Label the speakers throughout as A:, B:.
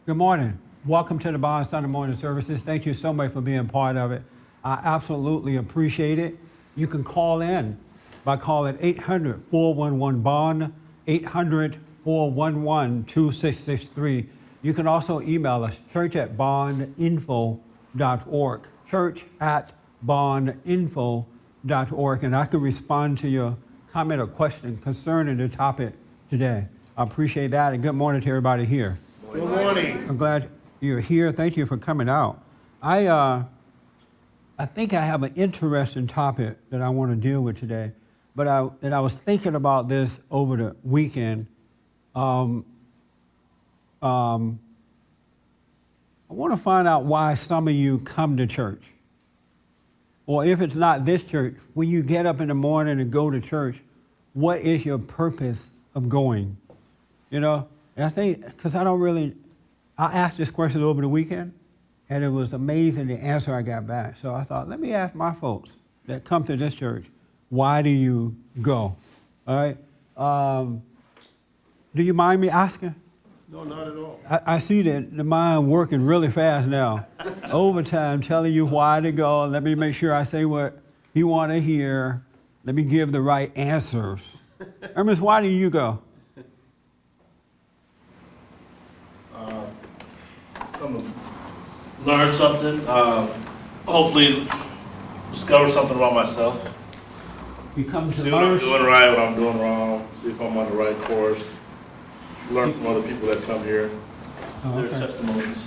A: Good morning. Welcome to the Bond Sunday morning services. Thank you so much for being part of it. I absolutely appreciate it. You can call in by calling 800-411-BOND, 800-411-2663. You can also email us, church@bondinfo.org, church@bondinfo.org, and I can respond to your comment or question concerning the topic today. I appreciate that, and good morning to everybody here.
B: Good morning.
A: I'm glad you're here. Thank you for coming out. I think I have an interesting topic that I want to deal with today, but I was thinking about this over the weekend. I want to find out why some of you come to church. Or if it's not this church, when you get up in the morning and go to church, what is your purpose of going? You know? And I think, because I asked this question over the weekend, and it was amazing the answer I got back. So I thought, let me ask my folks that come to this church, why do you go? All right? Do you mind me asking?
B: No, not at all.
A: I see that the mind working really fast now. Overtime, telling you why to go. Let me make sure I say what you want to hear. Let me give the right answers. Ernest, why do you go?
C: Come to learn something, hopefully discover something about myself,
A: You come to
C: see what I'm
A: learn.
C: doing right, what I'm doing wrong, see if I'm on the right course, learn from other people that come here,
A: Oh,
C: their
A: okay.
C: testimonies.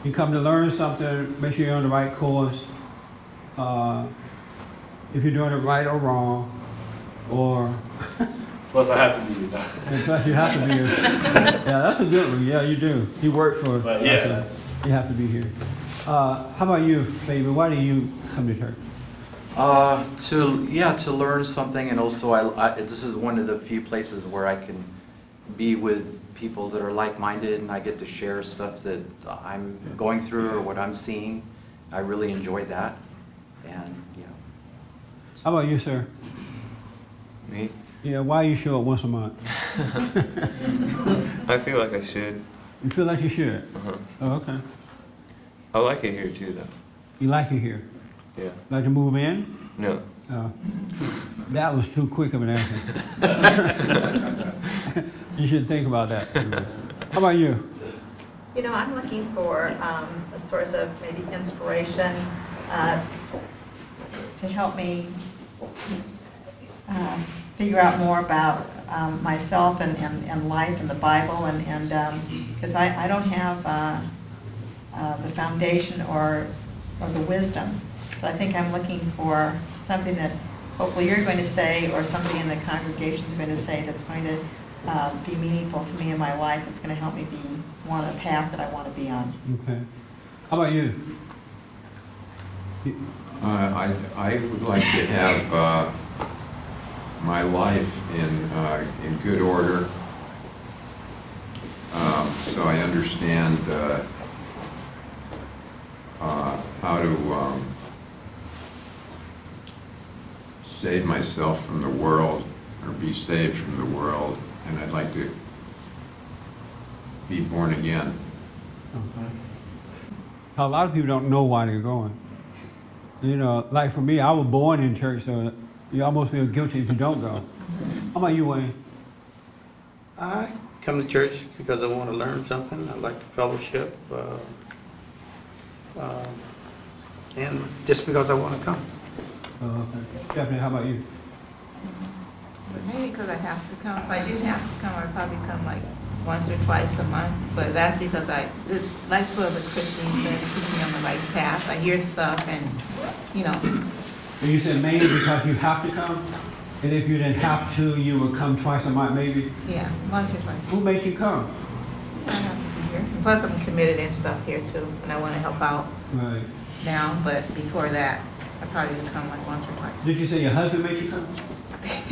A: You come to learn something, make sure you're on the right course. If you're doing it right or wrong, or
C: Plus I have to be here.
A: and plus you have to be here. Yeah, that's a good one. Yeah, you do. You work for it.
C: But yeah, that's,
A: You have to be here. How about you, baby? Why do you come to church?
D: To learn something, and also this is one of the few places where I can be with people that are like-minded, and I get to share stuff that I'm going through or what I'm seeing. I really enjoy that, and
A: How about you, sir?
E: Me?
A: Yeah, why you show up once a month?
E: I feel like I should.
A: You feel like you should?
E: Uh-huh.
A: Oh, okay.
E: I like it here too, though.
A: You like it here?
E: Yeah.
A: Like to move in?
E: No.
A: That was too quick of an answer. You should think about that. How about you?
F: You know, I'm looking for a source of maybe inspiration to help me figure out more about myself and life and the Bible, and because I don't have the foundation or the wisdom. So I think I'm looking for something that hopefully you're going to say, or somebody in the congregation is going to say, that's going to be meaningful to me in my life. It's going to help me be on a path that I want to be on.
A: Okay. How about you?
G: I would like to have my life in good order, so I understand how to save myself from the world, or be saved from the world, and I'd like to be born again.
A: Okay. A lot of people don't know why they're going. You know, like for me, I was born in church, so you almost feel guilty if you don't go. How about you, Wayne?
B: I come to church because I want to learn something. I like the fellowship, and just because I want to come.
A: Okay. Stephanie, how about you?
H: Maybe because I have to come. If I didn't have to come, I'd probably come like once or twice a month. But that's because like sort of what Christine said, keep me on the right path. I hear stuff and,
A: And you said maybe because you have to come? And if you didn't have to, you would come twice a month, maybe?
H: yeah, once or twice.
A: Who made you come?
H: I have to be here. And plus, I'm committed and stuff here too, and I want to help out
A: Right.
H: now. But before that, I probably would come like once or twice.
A: Did you say your husband made you come?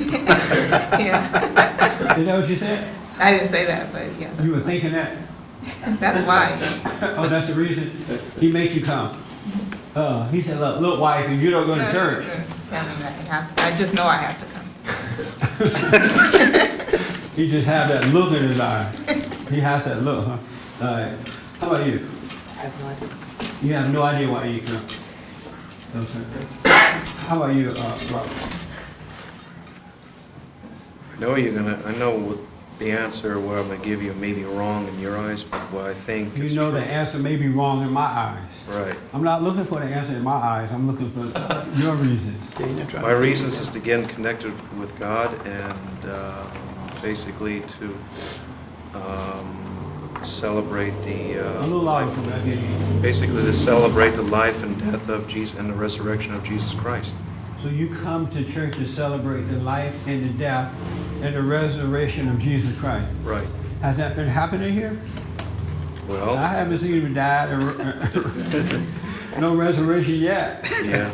H: Yeah.
A: Is that what you said?
H: I didn't say that, but yeah.
A: You were thinking that?
H: That's why.
A: Oh, that's the reason? He makes you come? He said, look, wife, if you don't go to church.
H: Tell me that I have to. I just know I have to come.
A: He just have that look in his eye. He has that look, huh? All right. How about you?
H: I have no idea.
A: You have no idea why you come? Okay. How about you, Robert?
I: I know what the answer, what I'm gonna give you may be wrong in your eyes, but what I think
A: You
I: is
A: know
I: true.
A: the answer may be wrong in my eyes.
I: Right.
A: I'm not looking for the answer in my eyes. I'm looking for your reasons.
B: Yeah, you're not trying
I: My
B: to-
I: reasons is to get connected with God and basically to celebrate
A: A
I: the,
A: little louder for me. I can't hear you.
I: basically to celebrate the life and death of Jesus and the resurrection of Jesus Christ.
A: So you come to church to celebrate the life and the death and the resurrection of Jesus Christ.
I: Right.
A: Has that been happening here?
I: Well.
A: I haven't seen him die. No resurrection yet.
I: Yeah.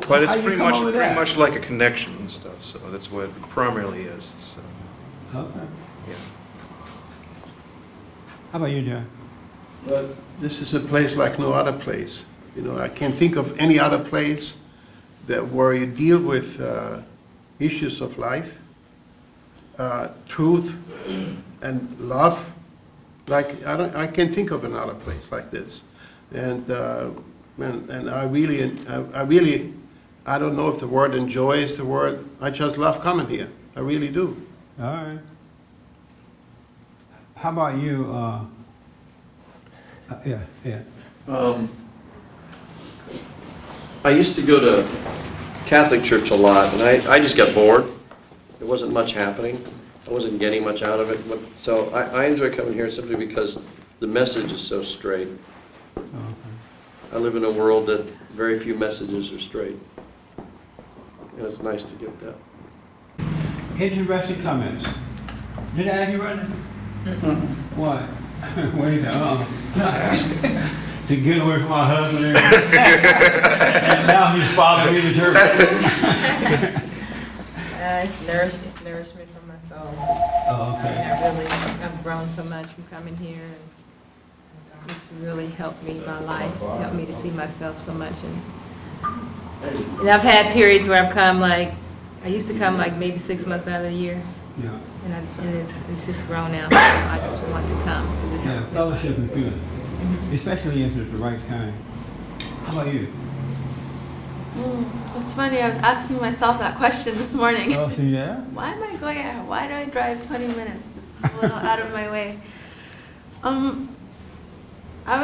I: But it's
A: How'd you
I: pretty
A: come
I: much,
A: up with
I: pretty
A: that?
I: much like a connection and stuff, so that's what it primarily is, so,
A: Okay.
I: yeah.
A: How about you, John?
J: But this is a place like no other place. You know, I can't think of any other place that where you deal with issues of life, truth, and love. Like I can't think of another place like this. And I really, I don't know if the word enjoy is the word. I just love coming here. I really do.
A: All right. How about you? Yeah.
K: I used to go to Catholic church a lot, and I just got bored. There wasn't much happening. I wasn't getting much out of it. So I enjoy coming here simply because the message is so straight.
A: Oh, okay.
K: I live in a world that very few messages are straight. And it's nice to get that.
A: Interesting comments. Did I ask you right? What? What is that? To get away from my husband and now he's following me to church.
L: It's nourishment for my soul.
A: Oh, okay.
L: I've grown so much from coming here, and it's really helped me, my life, helped me to see myself so much. And I've had periods where I've come I used to come maybe 6 months out of the year,
A: Yeah.
L: and it's just grown out. So I just want to come, because it
A: Yeah,
L: helps me.
A: fellowship is good, especially if it's the right kind. How about you?
M: It's funny, I was asking myself that question this morning.
A: Oh, see that?
M: Why am I going out? Why do I drive 20 minutes? It's a little out of my way. I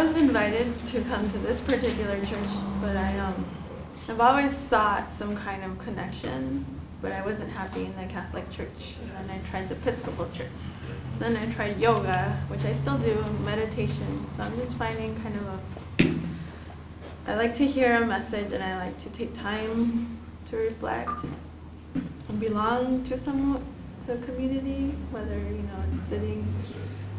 M: was invited to come to this particular church, but I've always sought some kind of connection, but I wasn't happy in the Catholic church. And then I tried the Episcopal church. Then I tried yoga, which I still do, meditation. So I'm just finding kind of I like to hear a message, and I like to take time to reflect and belong to a community, whether, it's sitting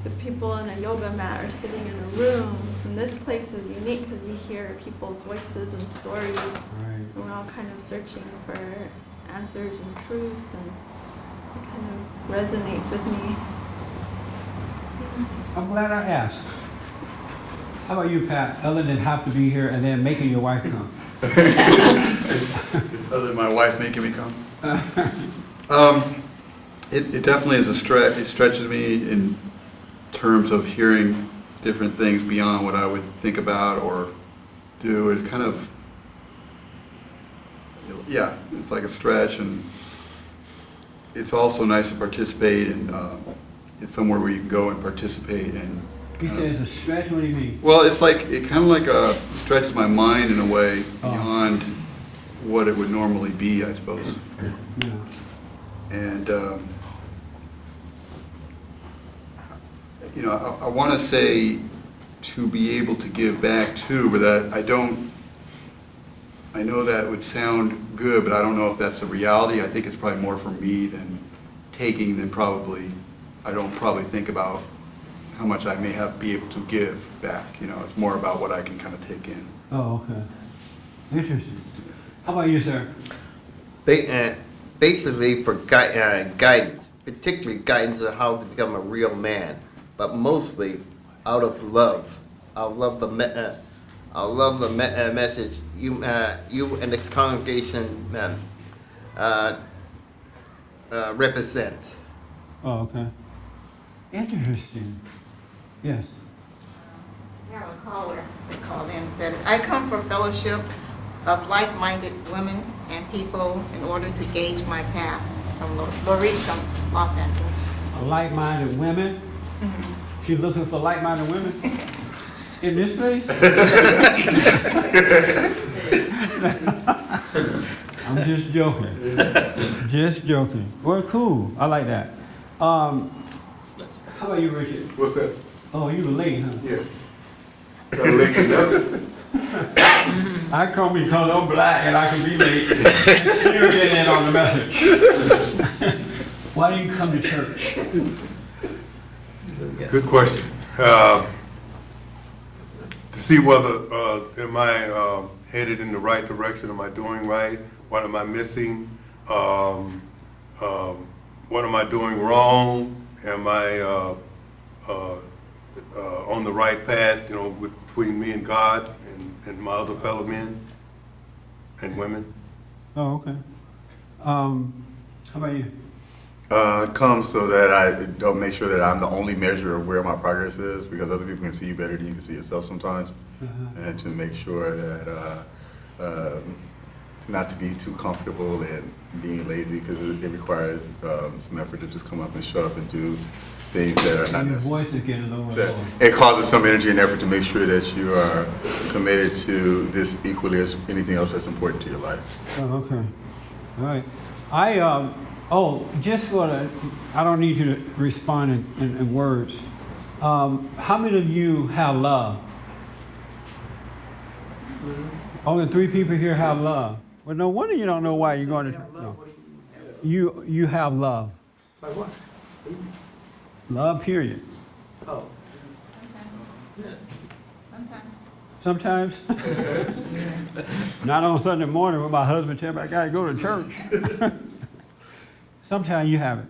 M: with people on a yoga mat or sitting in a room. And this place is unique because you hear people's voices and stories,
A: Right.
M: and we're all kind of searching for answers and truth, and it kind of resonates with me.
A: I'm glad I asked. How about you, Pat? Other than have to be here and then making your wife come.
N: Other than my wife making me come. It definitely is a stretch. It stretches me in terms of hearing different things beyond what I would think about or do. It's kind of, yeah, it's like a stretch, and it's also nice to participate, and it's somewhere where you can go and participate and.
A: He says a stretch. What do you mean?
N: Well, it's like, it kind of like stretches my mind in a way beyond what it would normally be, I suppose.
A: Yeah.
N: And, I want to say to be able to give back too, but that I know that would sound good, but I don't know if that's the reality. I think it's probably more for me than taking than probably, I don't probably think about how much I may be able to give back. It's more about what I can kind of take in.
A: Oh, okay. Interesting. How about you, sir?
O: Basically for guidance, particularly guidance on how to become a real man, but mostly out of love. I love the message you and this congregation represent.
A: Oh, okay. Interesting. Yes.
H: We have a caller that called in and said, I come from fellowship of like-minded women and people in order to gauge my path. From Lori's from Los Angeles.
A: Like-minded women? She's looking for like-minded women? In this place? I'm just joking. Just joking. Well, cool. I like that. How about you, Richard?
C: What's that?
A: Oh, you were late, huh?
C: Yes. Got a late enough.
A: I come because I'm black and I can be late. You're getting in on the message. Why do you come to church?
C: Good question. To see whether am I headed in the right direction? Am I doing right? What am I missing? What am I doing wrong? Am I on the right path? You know, between me and God and my other fellow men and women.
A: Oh, okay. How about you?
N: Come so that I don't make sure that I'm the only measure of where my progress is, because other people can see you better than you can see yourself sometimes, and to make sure that not to be too comfortable and being lazy, because it requires some effort to just come up and show up and do things that are not
A: Your
N: necessary.
A: voice is getting lower.
N: So it causes some energy and effort to make sure that you are committed to this equally as anything else that's important to your life.
A: Oh, okay. All right. Just for the, I don't need you to respond in words. How many of you have love? Only 3 people here have love. Well, no wonder you don't know why you're going to. No. You have love.
B: Like what?
A: Love, period.
B: Oh.
H: Sometimes.
A: Sometimes? Not on Sunday morning when my husband tells me I got to go to church. Sometimes you have it.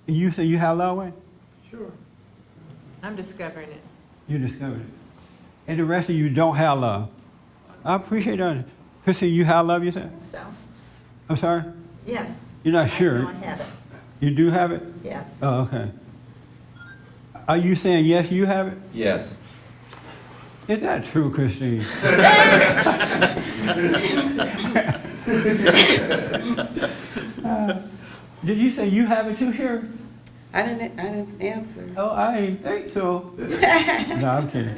A: You say you have love, Wayne?
B: Sure.
L: I'm discovering it.
A: You discovered it. And the rest of you don't have love. I appreciate that. Christine, you have love, you said?
F: So,
A: I'm sorry?
F: yes.
A: You're not sure?
F: I have it.
A: You do have it?
F: Yes.
A: Oh, okay. Are you saying yes, you have it?
D: Yes.
A: Is that true, Christine? Did you say you have it too, Sherry?
P: I didn't answer.
A: Oh, I ain't think so. No, I'm kidding.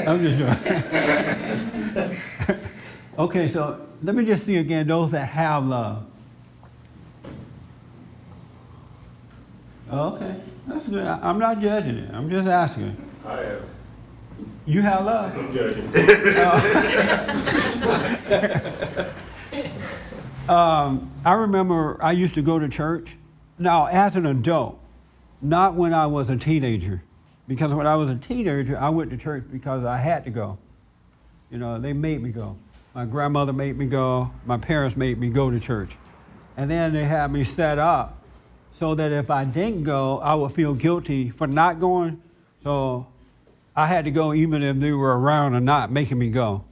A: I'm just joking. Okay, so let me just see again those that have love. Okay, that's good. I'm not judging it. I'm just asking.
C: I have.
A: You have love?
C: I'm judging.
A: I remember I used to go to church. Now, as an adult, not when I was a teenager. Because when I was a teenager, I went to church because I had to go. You know, they made me go. My grandmother made me go. My parents made me go to church. And then they had me set up so that if I didn't go, I would feel guilty for not going. So I had to go even if they were around or not making me go.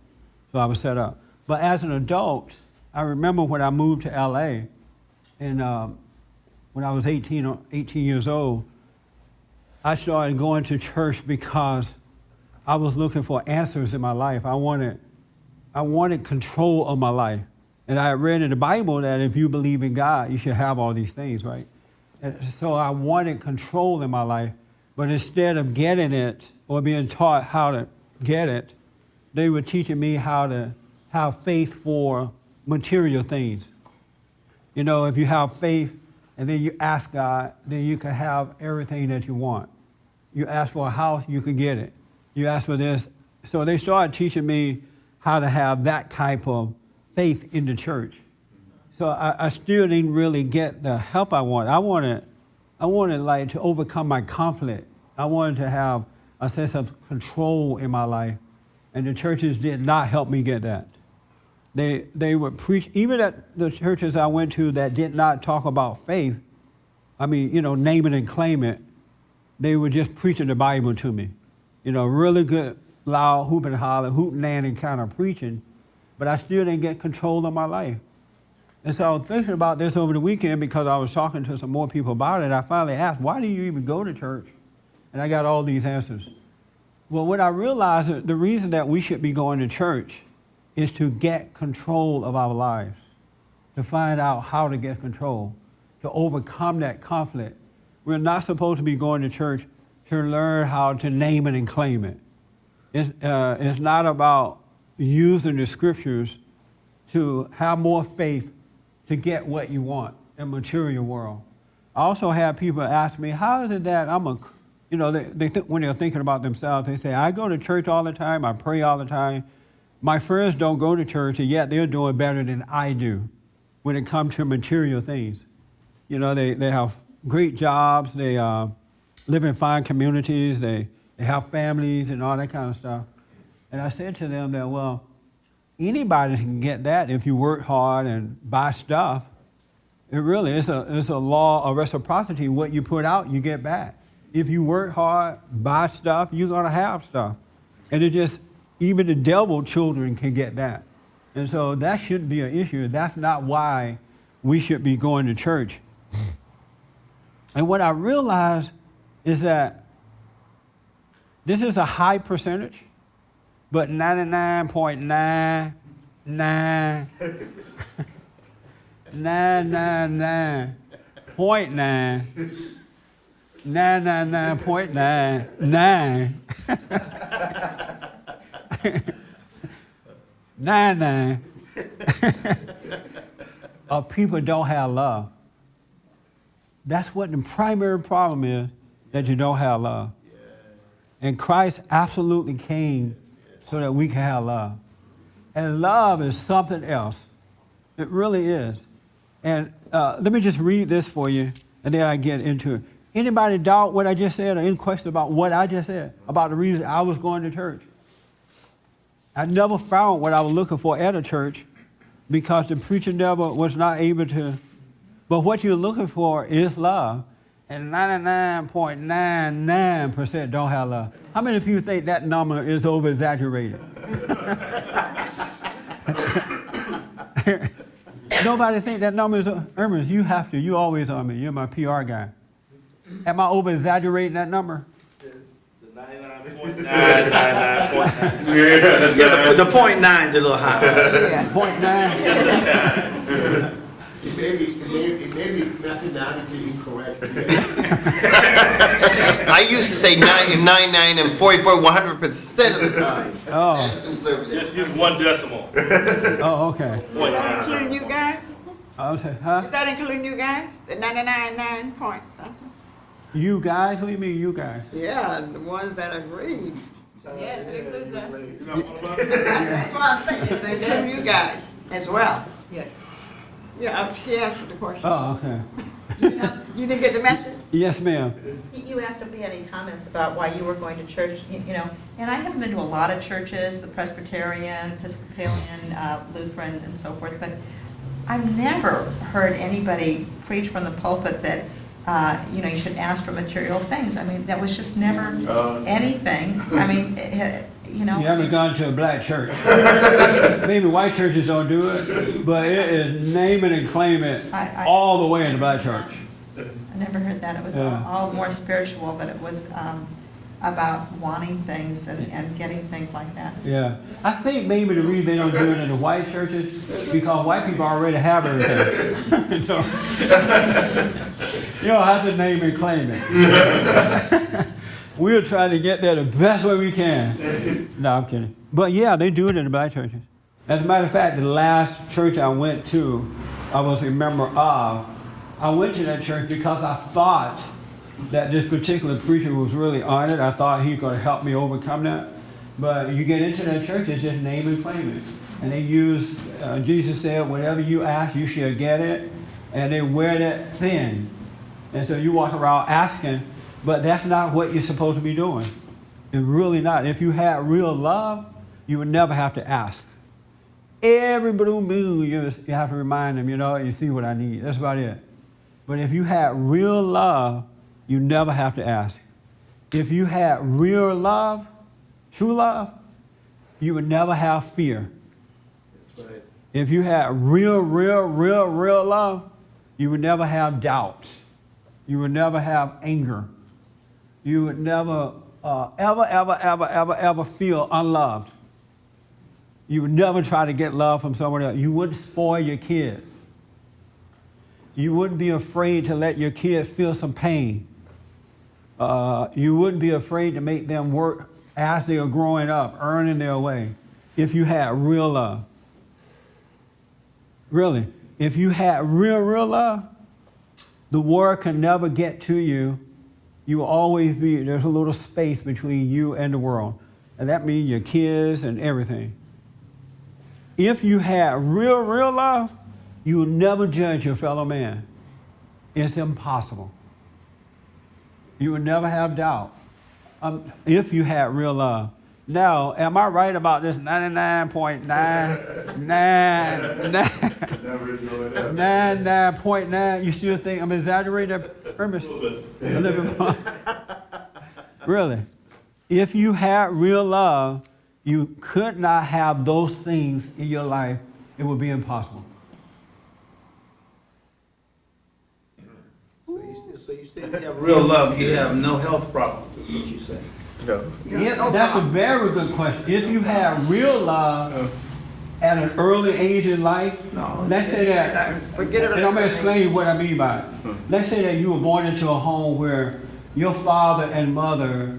A: So I was set up. But as an adult, I remember when I moved to LA, and when I was 18 years old, I started going to church because I was looking for answers in my life. I wanted control of my life. And I read in the Bible that if you believe in God, you should have all these things, right? And so I wanted control in my life, but instead of getting it or being taught how to get it, they were teaching me how to have faith for material things. You know, if you have faith and then you ask God, then you can have everything that you want. You ask for a house, you can get it. You ask for this. So they started teaching me how to have that type of faith in the church. So I still didn't really get the help I wanted. I wanted like to overcome my conflict. I wanted to have a sense of control in my life. And the churches did not help me get that. They would preach, even at the churches I went to that did not talk about faith, I mean, you know, name it and claim it, they were just preaching the Bible to me. You know, really good, loud, hoop and holler, hoot and nanny kind of preaching, but I still didn't get control of my life. And so I was thinking about this over the weekend because I was talking to some more people about it. I finally asked, why do you even go to church? And I got all these answers. Well, what I realized is the reason that we should be going to church is to get control of our lives, to find out how to get control, to overcome that conflict. We're not supposed to be going to church to learn how to name it and claim it. It's not about using the scriptures to have more faith to get what you want in the material world. I also have people ask me, how is it that when they're thinking about themselves, they say, I go to church all the time, I pray all the time. My friends don't go to church, and yet they're doing better than I do when it comes to material things. They have great jobs, they live in fine communities, they have families and all that kind of stuff. And I said to them that, well, anybody can get that if you work hard and buy stuff. It really is a law of reciprocity. What you put out, you get back. If you work hard, buy stuff, you're going to have stuff. And even the devil children can get that. And so that shouldn't be an issue. That's not why we should be going to church. And what I realized is that this is a high percentage, but 99 of people don't have love. That's what the primary problem is, that you don't have love. And Christ absolutely came so that we can have love. And love is something else. It really is. And let me just read this for you, and then I get into it. Anybody doubt what I just said, or any question about what I just said, about the reason I was going to church? I never found what I was looking for at a church because the preacher never was not able to. But what you're looking for is love. And 99.99% don't have love. How many of you think that number is over-exaggerated? Nobody think that number is, Ernest, you have to. You always on me. You're my PR guy. Am I over-exaggerating that number?
B: The 99.9. Yeah, the .9 is a little high.
A: Yeah. 0.9?
J: It may be mathematically incorrect.
O: I used to say 99 and 44 100% of the time.
A: Oh.
O: That's conservative.
B: Just use one decimal.
A: Oh, okay.
Q: Is that including you guys?
A: Huh?
Q: Is that including you guys? The 99.9 point something?
A: You guys? What do you mean, you guys?
Q: Yeah, the ones that agreed.
L: Yes, it includes us.
Q: That's what I'm saying, it includes you guys as well.
L: Yes.
Q: Yeah, she answered the question.
A: Oh, okay.
Q: You didn't get the message?
A: Yes, ma'am.
F: You asked if we had any comments about why you were going to church, and I haven't been to a lot of churches, the Presbyterian, Episcopalian, Lutheran, and so forth, but I've never heard anybody preach from the pulpit that, you should ask for material things. I mean, that was just never anything. I mean,
A: You haven't gone to a black church. Maybe white churches don't do it, but it is name it and claim it all the way in the black church.
F: I never heard that. It was all more spiritual, but it was about wanting things and getting things like that.
A: Yeah. I think maybe the reason they don't do it in the white churches because white people already have everything. So you don't have to name and claim it. We'll try to get there the best way we can. No, I'm kidding. But yeah, they do it in the black churches. As a matter of fact, the last church I went to, I was a member of, I went to that church because I thought that this particular preacher was really on it. I thought he was going to help me overcome that. But you get into that church, it's just name and claim it. And they use, Jesus said, whatever you ask, you shall get it. And they wear that thin. And so you walk around asking, but that's not what you're supposed to be doing. It's really not. If you had real love, you would never have to ask. Every blue moon, you have to remind them, you see what I need. That's about it. But if you had real love, you never have to ask. If you had real love, true love, you would never have fear.
J: That's right.
A: If you had real love, you would never have doubt. You would never have anger. You would never ever feel unloved. You would never try to get love from someone else. You wouldn't spoil your kids. You wouldn't be afraid to let your kids feel some pain. You wouldn't be afraid to make them work as they are growing up, earning their way, if you had real love. Really, if you had real love, the world can never get to you. You will always be, there's a little space between you and the world. And that means your kids and everything. If you had real love, you will never judge your fellow man. It's impossible. You will never have doubt if you had real love. Now, am I right about this 99.9? You still think I'm exaggerating that premise? A little bit more. Really. If you had real love, you could not have those things in your life. It would be impossible.
B: So you say you have real love, you have no health problems, is what you say?
K: No.
A: That's a very good question. If you have real love at an early age in life, let's say that, and I'm going to explain what I mean by it. Let's say that you were born into a home where your father and mother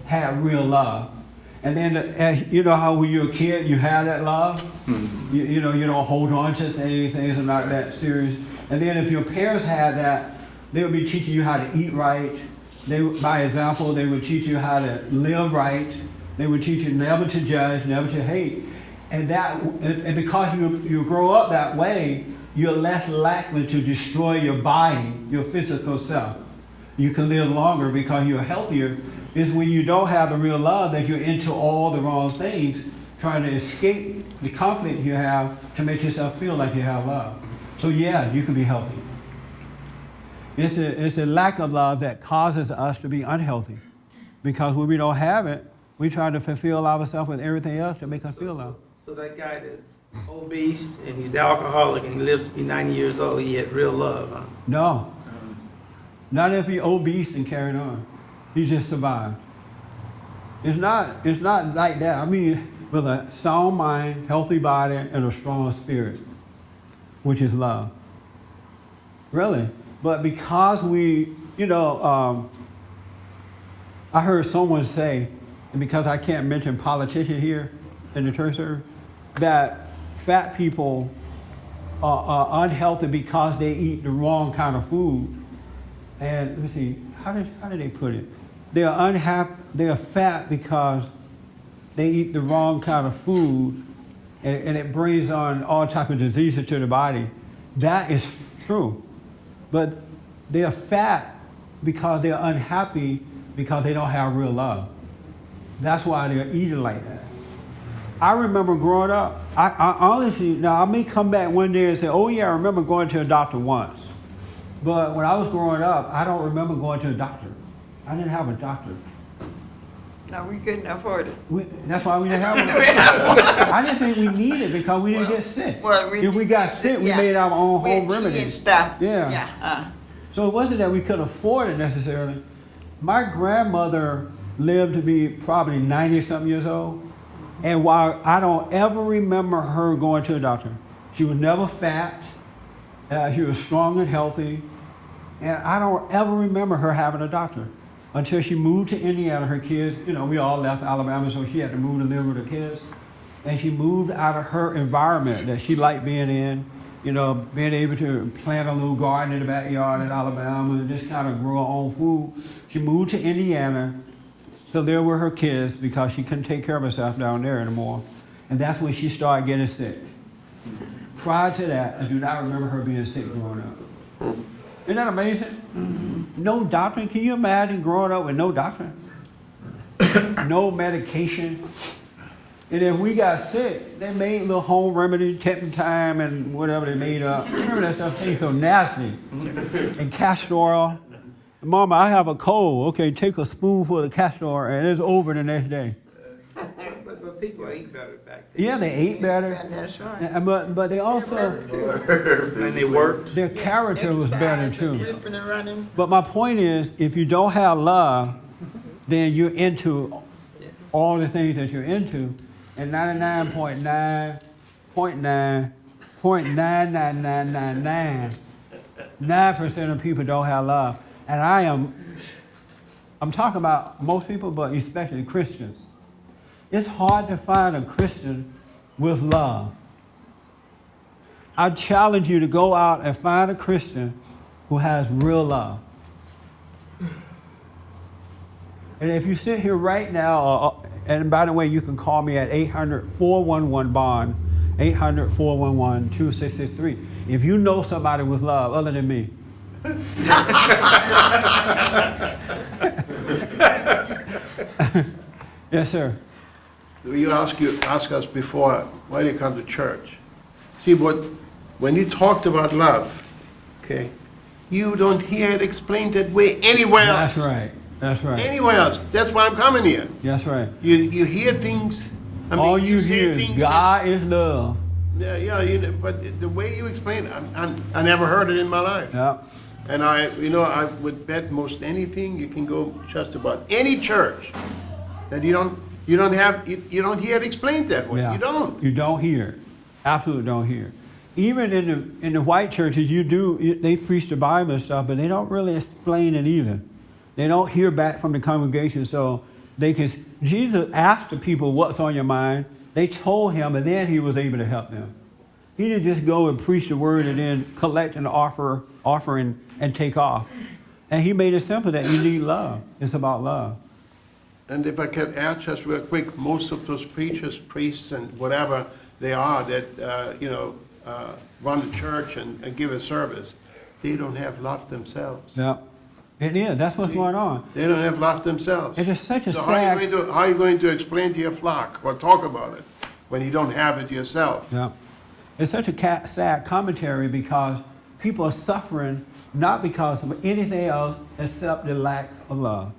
A: had real love. And then, you know how when you're a kid, you have that love? You know, you don't hold on to things are not that serious. And then if your parents had that, they would be teaching you how to eat right. By example, they would teach you how to live right. They would teach you never to judge, never to hate. And because you grow up that way, you're less likely to destroy your body, your physical self. You can live longer because you're healthier. It's when you don't have the real love that you're into all the wrong things, trying to escape the conflict you have to make yourself feel like you have love. So yeah, you can be healthy. It's a lack of love that causes us to be unhealthy. Because when we don't have it, we try to fulfill ourselves with everything else to make us feel love.
B: So that guy that's obese and he's alcoholic and he lives to be 90 years old, he had real love, huh?
A: No. Not if he's obese and carrying on. He just survived. It's not like that. I mean, with a sound mind, healthy body, and a strong spirit, which is love. Really. But because we, I heard someone say, and because I can't mention politicians here in the church service, that fat people are unhealthy because they eat the wrong kind of food. And let me see, how did they put it? They are unhappy. They are fat because they eat the wrong kind of food, and it brings on all type of diseases to the body. That is true, but they are fat because they are unhappy because they don't have real love. That's why they're eating like that. I remember growing up. I honestly, now I may come back one day and say, "Oh yeah, I remember going to a doctor once," but when I was growing up, I don't remember going to a doctor. I didn't have a doctor.
Q: No, we couldn't afford it.
A: That's why we didn't have one. I didn't think we needed it because we didn't get sick. If we got sick, we made our own home remedies.
Q: Stuff.
A: Yeah. So it wasn't that we couldn't afford it necessarily. My grandmother lived to be probably 90-something years old, and while I don't ever remember her going to a doctor, she was never fat. She was strong and healthy, and I don't ever remember her having a doctor. Until she moved to Indiana, her kids, we all left Alabama, so she had to move to live with her kids. And she moved out of her environment that she liked being in, being able to plant a little garden in the backyard in Alabama and just kind of grow her own food. She moved to Indiana, so there were her kids because she couldn't take care of herself down there anymore. And that's when she started getting sick. Prior to that, I do not remember her being sick growing up. Isn't that amazing? Mm-hmm. No doctor. Can you imagine growing up with no doctor? No medication. And if we got sick, they made little home remedy, turpentine and whatever they made up. Remember that stuff tastes so nasty. And castor oil. Mama, I have a cold. Okay, take a spoonful of castor oil and it's over the next day.
B: But people ate better back then.
A: Yeah, they ate better.
Q: That's right.
A: But they also,
B: And they worked.
A: their character was better too.
Q: Ripping and running.
A: But my point is, if you don't have love, then you're into all the things that you're into, and 99.9% of people don't have love. And I'm talking about most people, but especially Christians. It's hard to find a Christian with love. I challenge you to go out and find a Christian who has real love. And if you sit here right now, and by the way, you can call me at 800-411-BOND, 800-411-2663. If you know somebody with love other than me. Yes, sir.
J: You ask us before why they come to church. See, when you talked about love, okay, you don't hear it explained that way anywhere else.
A: That's right. That's right.
J: Anywhere else. That's why I'm coming here.
A: That's right.
J: You hear things. I mean,
A: all you
J: say
A: hear is
J: things
A: God is love.
J: Yeah, but the way you explain it, I never heard it in my life.
A: Yeah.
J: And I would bet most anything you can go just about any church that you don't hear it explained that way.
A: Yeah.
J: You don't.
A: You don't hear it. Absolutely don't hear it. Even in the white churches, they preach the Bible and stuff, but they don't really explain it either. They don't hear back from the congregation, so Jesus asked the people, what's on your mind? They told him, and then he was able to help them. He didn't just go and preach the word and then collect an offering and take off. And he made it simple that you need love. It's about love.
J: And if I could add just real quick, most of those preachers, priests, and whatever they are that run the church and give a service, they don't have love themselves.
A: Yeah, it is. That's what's going on.
J: They don't have love themselves.
A: It is such a
J: so
A: sad.
J: how are you going to explain to your flock or talk about it when you don't have it yourself?
A: Yeah, it's such a sad commentary because people are suffering not because of anything else except the lack of love.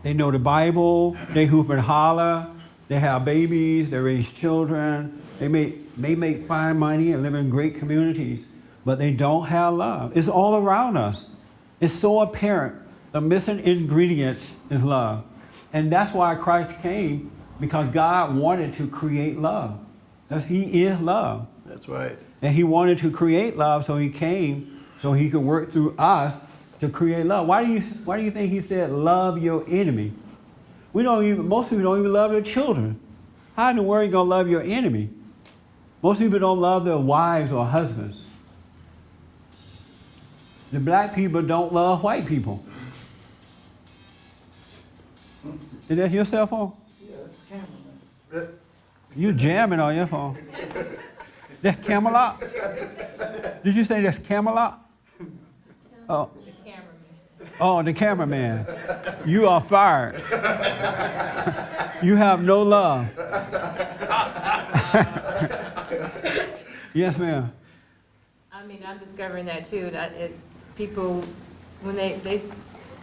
A: They know the Bible, they hoop and holler, they have babies, they raise children, they make fine money and live in great communities, but they don't have love. It's all around us. It's so apparent. The missing ingredient is love. And that's why Christ came, because God wanted to create love. He is love.
J: That's right.
A: And he wanted to create love, so he came so he could work through us to create love. Why do you think he said love your enemy? Most people don't even love their children. How in the world are you going to love your enemy? Most people don't love their wives or husbands. The black people don't love white people. Is that your cell phone?
Q: Yeah, it's cameraman.
A: You jamming on your phone. That's Camelot? Did you say that's Camelot? Oh. Oh, the cameraman. You are fired. You have no love. Yes, ma'am.
L: I mean, I'm discovering that too. That it's people, when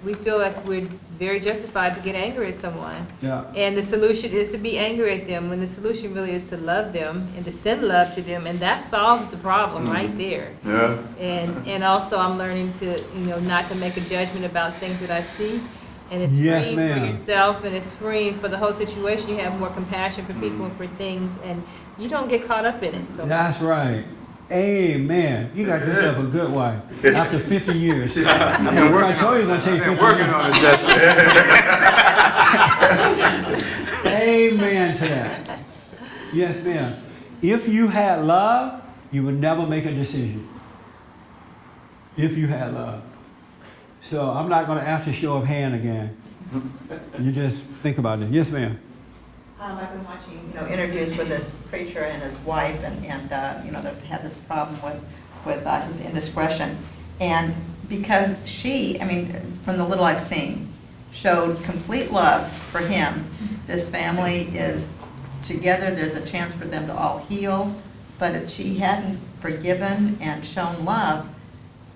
L: we feel like we're very justified to get angry at someone.
A: Yeah.
L: And the solution is to be angry at them, when the solution really is to love them and to send love to them, and that solves the problem right there.
N: Yeah.
L: And also I'm learning to, not to make a judgment about things that I see. And it's
A: Yes,
L: freeing for
A: ma'am.
L: yourself, and it's freeing for the whole situation. You have more compassion for people and for things, and you don't get caught up in it. So
A: That's right. Amen. You got yourself a good wife after 50 years. I told you it's going to take 50 years.
E: Working on it, Justin.
A: Amen to that. Yes, ma'am. If you had love, you would never make a decision. If you had love. So I'm not going to ask a show of hand again. You just think about it. Yes, ma'am.
F: I've been watching, interviews with this preacher and his wife, and they've had this problem with his indiscretion. And because she, from the little I've seen, showed complete love for him. This family is together. There's a chance for them to all heal. But if she hadn't forgiven and shown love,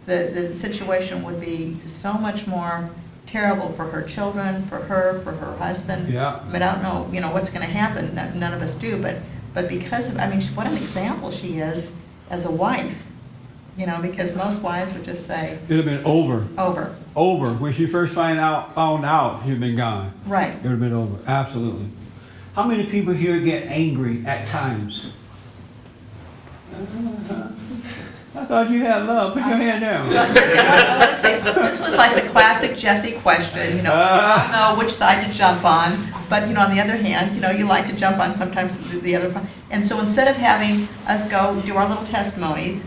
F: the situation would be so much more terrible for her children, for her husband.
A: Yeah.
F: But I don't know, what's going to happen. None of us do. But because of, what an example she is as a wife. because most wives would just say,
A: It'd have been over.
F: over.
A: Over. When she first found out he'd been gone.
F: Right.
A: It would have been over. Absolutely. How many people here get angry at times? I thought you had love. Put your hand down.
F: I want to say, this was like the classic Jesse question, you don't know which side to jump on, but, on the other hand, you like to jump on sometimes the other. And so instead of having us go do our little testimonies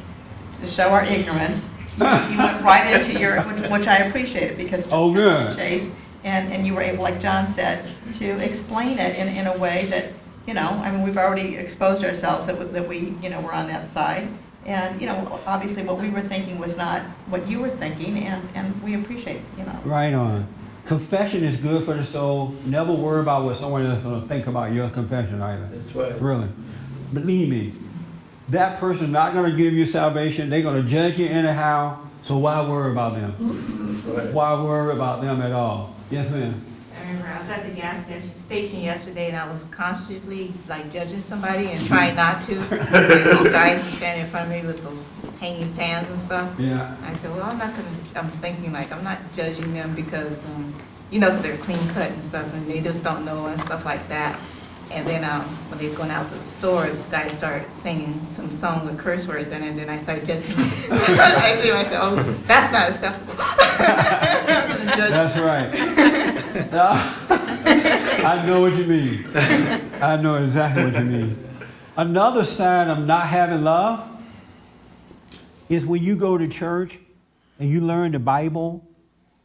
F: to show our ignorance, you went right into your, which I appreciated, because it's just
A: good.
F: Chase, and you were able, like John said, to explain it in a way that, we've already exposed ourselves that we, were on that side. And, obviously what we were thinking was not what you were thinking, and we appreciate,
A: Right on. Confession is good for the soul. Never worry about what someone else is going to think about your confession either.
K: That's right.
A: Really. Believe me, that person's not going to give you salvation. They're going to judge you anyhow. So why worry about them?
K: Right.
A: Why worry about them at all? Yes, ma'am.
H: I remember I was at the gas station yesterday, and I was constantly judging somebody and trying not to. These guys were standing in front of me with those hanging pans and stuff.
A: Yeah.
H: I said, well, I'm thinking I'm not judging them because, because they're clean cut and stuff, and they just don't know and stuff like that. And then when they were going out to the store, this guy started singing some song with curse words in it, and then I started judging him. I see myself, oh, that's not acceptable.
A: That's right. I know what you mean. I know exactly what you mean. Another sign of not having love is when you go to church and you learn the Bible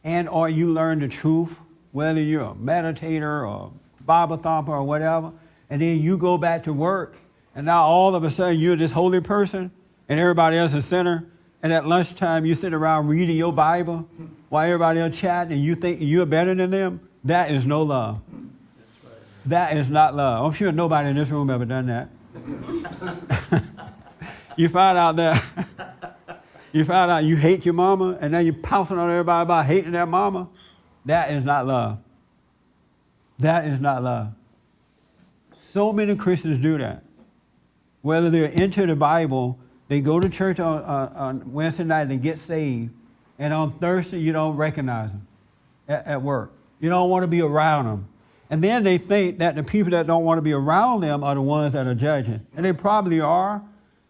A: and or you learn the truth, whether you're a meditator or Bible thumper or whatever, and then you go back to work, and now all of a sudden you're this holy person, and everybody else is sinner, and at lunchtime you sit around reading your Bible while everybody else chatting, and you think you're better than them. That is no love. That is not love. I'm sure nobody in this room ever done that. You find out you hate your mama, and then you're pouncing on everybody about hating their mama. That is not love. That is not love. So many Christians do that. Whether they're into the Bible, they go to church on Wednesday night, they get saved, and on Thursday you don't recognize them at work. You don't want to be around them. And then they think that the people that don't want to be around them are the ones that are judging. And they probably are,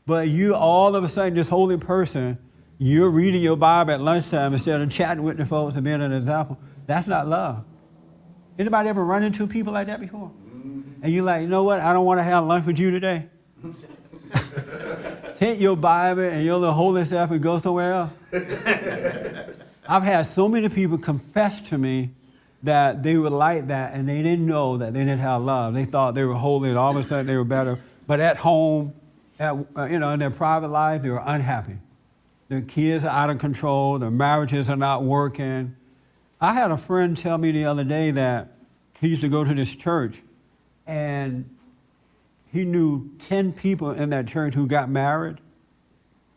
A: but you all of a sudden, this holy person, you're reading your Bible at lunchtime instead of chatting with the folks and being an example. That's not love. Anybody ever run into people like that before? And you're like, you know what? I don't want to have lunch with you today. Take your Bible and your little holy self and go somewhere else. I've had so many people confess to me that they were like that and they didn't know that they didn't have love. They thought they were holy and all of a sudden they were better. But at home, in their private life, they were unhappy. Their kids are out of control. Their marriages are not working. I had a friend tell me the other day that he used to go to this church and he knew 10 people in that church who got married.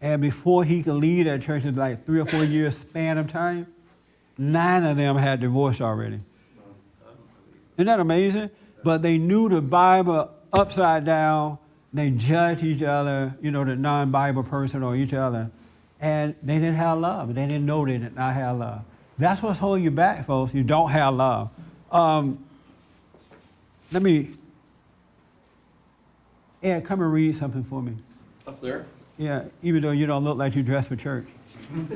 A: And before he could leave that church, it was like 3 or 4 years span of time, 9 of them had divorced already. Isn't that amazing? But they knew the Bible upside down. They judged each other, the non-Bible person or each other. And they didn't have love. They didn't know they did not have love. That's what's holding you back, folks. You don't have love. Ed, come and read something for me.
K: Up there?
A: Yeah, even though you don't look like you dress for church.
K: I'm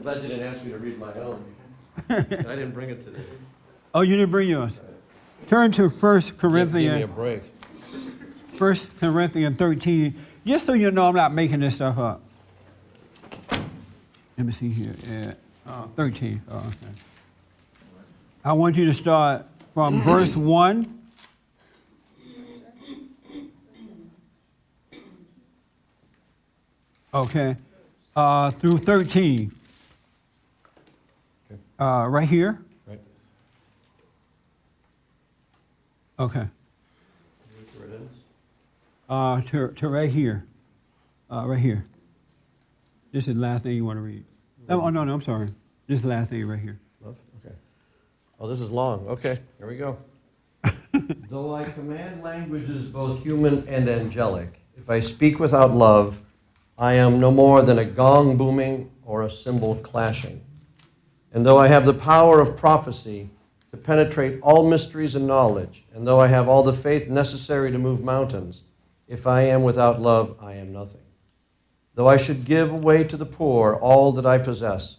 K: glad you didn't ask me to read my own. I didn't bring it today.
A: Oh, you didn't bring yours? Turn to 1 Corinthians.
K: Give me a break.
A: 1 Corinthians 13. Just so you know I'm not making this stuff up. Let me see here. 13. Oh, okay. I want you to start from verse 1. Okay. Through 13. Right here?
K: Right.
A: Okay.
K: Where it is?
A: To right here. Right here. This is the last thing you want to read. Oh, no, I'm sorry. This is the last thing right here.
K: Okay. Oh, this is long. Okay, here we go. Though I command languages both human and angelic, if I speak without love,
R: I am no more than a gong booming or a cymbal clashing. And though I have the power of prophecy to penetrate all mysteries and knowledge, and though I have all the faith necessary to move mountains, if I am without love, I am nothing. Though I should give away to the poor all that I possess,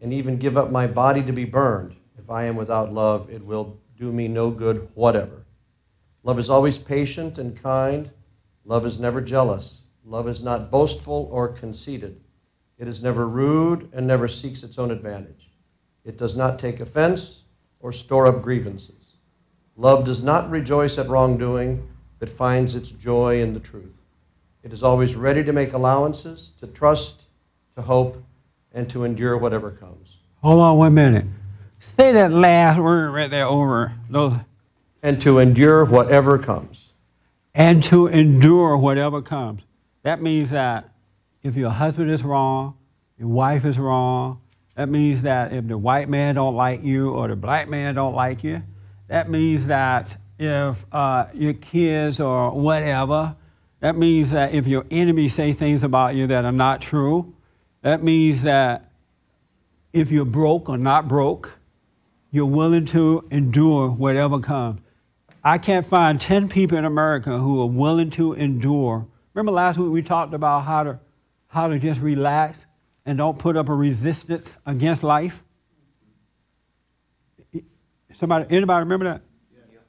R: and even give up my body to be burned, if I am without love, it will do me no good whatever. Love is always patient and kind. Love is never jealous. Love is not boastful or conceited. It is never rude and never seeks its own advantage. It does not take offense or store up grievances. Love does not rejoice at wrongdoing, but finds its joy in the truth. It is always ready to make allowances, to trust, to hope, and to endure whatever comes.
A: Hold on 1 minute. Say that last word right there over those.
R: And to endure whatever comes.
A: And to endure whatever comes. That means that if your husband is wrong, your wife is wrong, that means that if the white man don't like you or the black man don't like you, that means that if your kids or whatever, that means that if your enemies say things about you that are not true, that means that if you're broke or not broke, you're willing to endure whatever comes. I can't find 10 people in America who are willing to endure. Remember last week we talked about how to just relax and don't put up a resistance against life? Anybody remember that?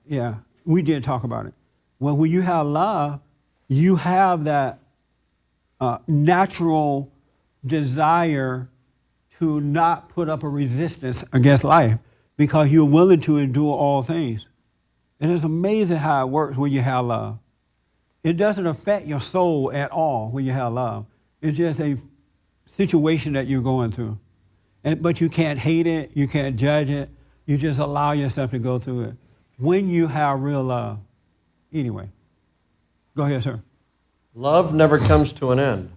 A: Yeah, we did talk about it. Well, when you have love, you have that natural desire to not put up a resistance against life because you're willing to endure all things. And it's amazing how it works when you have love. It doesn't affect your soul at all when you have love. It's just a situation that you're going through. But you can't hate it, you can't judge it, you just allow yourself to go through it. When you have real love. Anyway, go ahead, sir.
R: Love never comes to an end.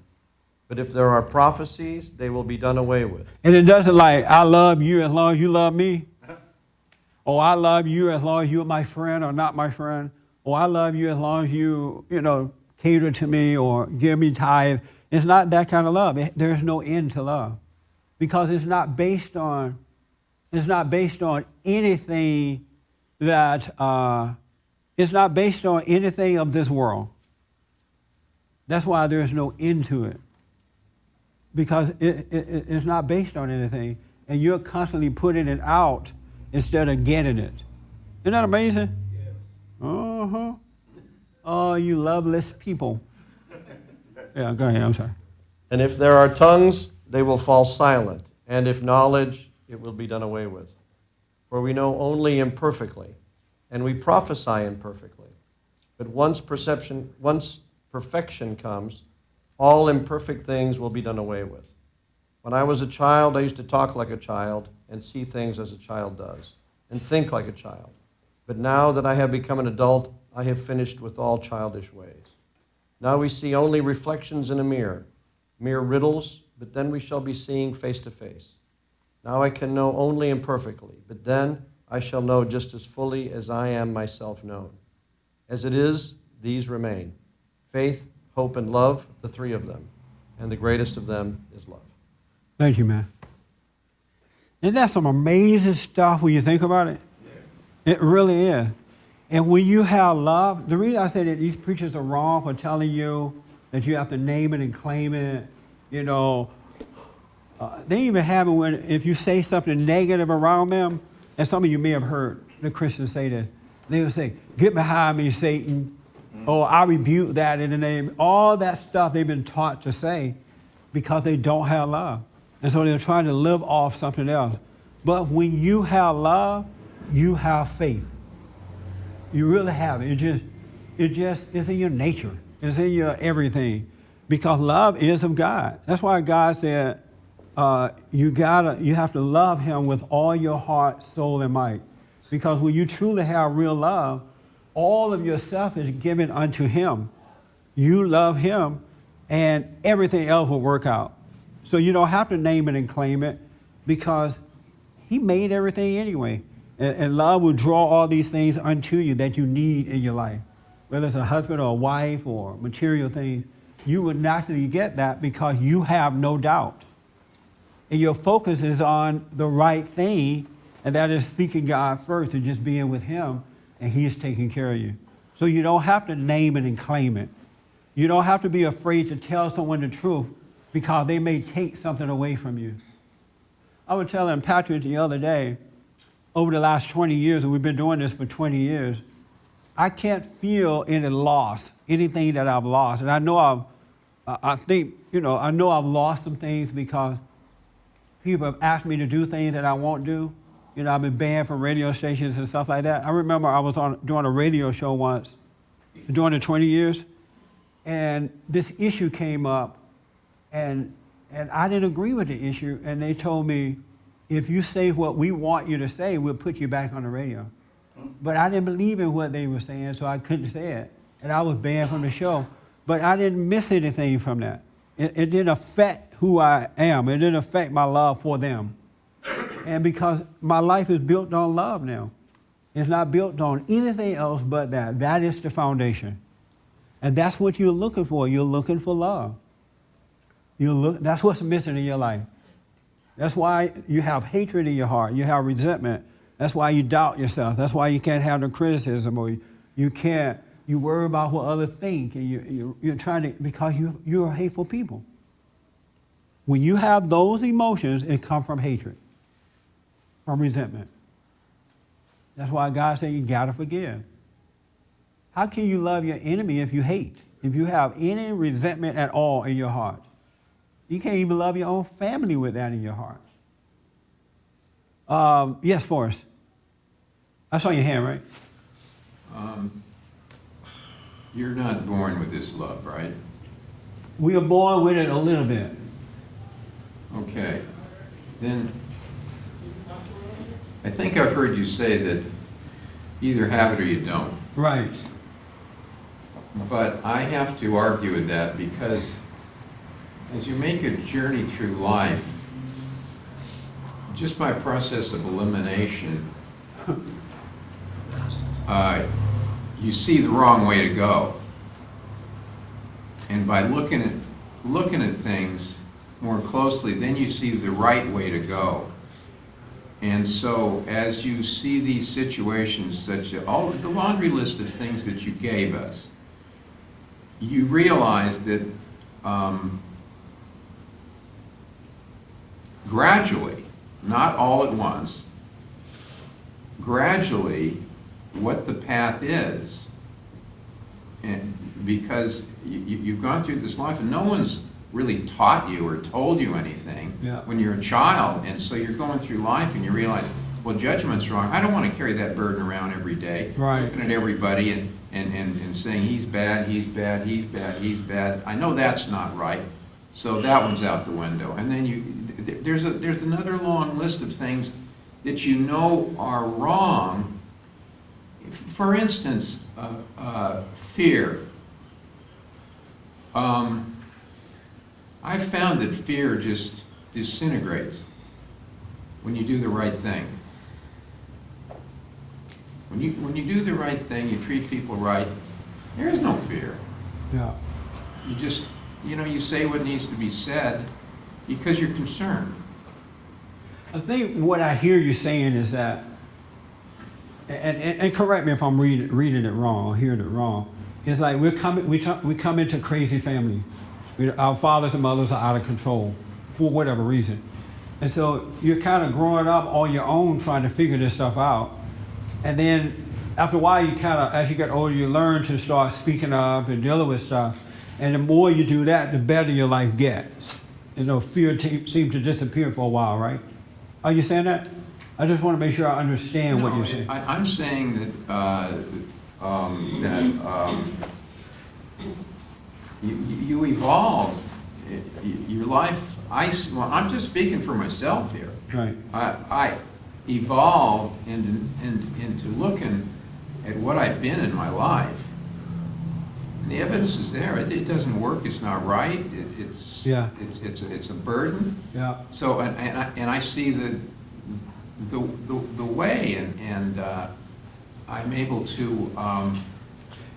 R: But if there are prophecies, they will be done away with.
A: And it doesn't like, I love you as long as you love me. Or I love you as long as you're my friend or not my friend. Or I love you as long as you cater to me or give me tithe. It's not that kind of love. There's no end to love. Because it's not based on anything that, it's not based on anything of this world. That's why there's no end to it. Because it's not based on anything. And you're constantly putting it out instead of getting it. Isn't that amazing? Yes. Uh-huh. Oh, you loveless people. Yeah, go ahead, I'm sorry.
R: And if there are tongues, they will fall silent. And if knowledge, it will be done away with. For we know only imperfectly, and we prophesy imperfectly. But once perfection comes, all imperfect things will be done away with. When I was a child, I used to talk like a child and see things as a child does, and think like a child. But now that I have become an adult, I have finished with all childish ways. Now we see only reflections in a mirror, mere riddles, but then we shall be seeing face to face. Now I can know only imperfectly, but then I shall know just as fully as I am myself known. As it is, these remain: faith, hope, and love, the three of them. And the greatest of them is love.
A: Thank you, man. Isn't that some amazing stuff when you think about it? Yes. It really is. And when you have love, the reason I say that these preachers are wrong for telling you that you have to name it and claim it, they even have it when if you say something negative around them, and some of you may have heard the Christians say this, they will say, "Get behind me, Satan," or "I rebuke that in the name." All that stuff they've been taught to say because they don't have love. And so they're trying to live off something else. But when you have love, you have faith. You really have it. It's in your nature. It's in your everything. Because love is of God. That's why God said, you have to love him with all your heart, soul, and might. Because when you truly have real love, all of yourself is given unto him. You love him, and everything else will work out. So you don't have to name it and claim it because he made everything anyway. And love will draw all these things unto you that you need in your life. Whether it's a husband or a wife or material things, you would naturally get that because you have no doubt. And your focus is on the right thing, and that is seeking God first and just being with Him, and He is taking care of you. So you don't have to name it and claim it. You don't have to be afraid to tell someone the truth because they may take something away from you. I was telling Patrick the other day, over the last 20 years, and we've been doing this for 20 years, I can't feel any loss, anything that I've lost. And I know I know I've lost some things because people have asked me to do things that I won't do. You know, I've been banned from radio stations and stuff like that. I remember I was doing a radio show once during the 20 years, and this issue came up, and I didn't agree with the issue, and they told me, if you say what we want you to say, we'll put you back on the radio. But I didn't believe in what they were saying, so I couldn't say it. And I was banned from the show. But I didn't miss anything from that. It didn't affect who I am. It didn't affect my love for them. And because my life is built on love now. It's not built on anything else but that. That is the foundation. And that's what you're looking for. You're looking for love. That's what's missing in your life. That's why you have hatred in your heart. You have resentment. That's why you doubt yourself. That's why you can't handle criticism, or you worry about what others think, and you're trying to, because you're a hateful people. When you have those emotions, it comes from hatred, from resentment. That's why God said you gotta forgive. How can you love your enemy if you hate? If you have any resentment at all in your heart? You can't even love your own family with that in your heart. Yes, Forrest. I saw your hand, right?
G: You're not born with this love, right?
A: We are born with it a little bit.
G: Okay. Then I think I've heard you say that you either have it or you don't.
A: Right.
G: But I have to argue with that because as you make a journey through life, just by process of elimination, you see the wrong way to go. And by looking at things more closely, then you see the right way to go. And so as you see these situations, such as all the laundry list of things that you gave us, you realize that gradually, not all at once, gradually what the path is. And because you've gone through this life and no one's really taught you or told you anything when you're a child, and so you're going through life and you realize, well, judgment's wrong. I don't want to carry that burden around every day, looking at everybody and saying he's bad, he's bad, he's bad, he's bad. I know that's not right, so that one's out the window. And then there's another long list of things that you know are wrong. For instance, fear. I've found that fear just disintegrates when you do the right thing. When you do the right thing, you treat people right, there is no fear.
A: Yeah.
G: You just, you say what needs to be said because you're concerned.
A: I think what I hear you saying is that, and correct me if I'm reading it wrong or hearing it wrong, it's like we come into crazy family. Our fathers and mothers are out of control for whatever reason. And so you're kind of growing up on your own trying to figure this stuff out. And then after a while, you kind of, as you get older, you learn to start speaking up and dealing with stuff. And the more you do that, the better your life gets. Fear seems to disappear for a while, right? Are you saying that? I just want to make sure I understand what you're saying.
G: I'm saying that you evolve your life. I'm just speaking for myself here.
A: Right.
G: I evolve into looking at what I've been in my life. And the evidence is there. It doesn't work. It's not right. It's a burden.
A: Yeah.
G: So and I see the way, and I'm able to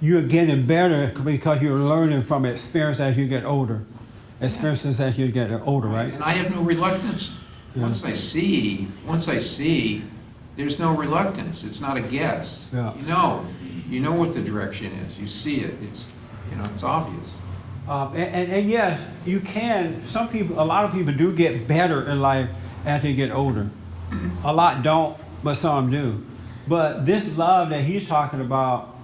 A: you're getting better because you're learning from experience as you get older. Experiences as you get older, right?
G: And I have no reluctance.
A: Yeah.
G: Once I see, there's no reluctance. It's not a guess.
A: Yeah.
G: You know what the direction is. You see it. It's obvious.
A: And yes, you can. A lot of people do get better in life as they get older. A lot don't, but some do. But this love that he's talking about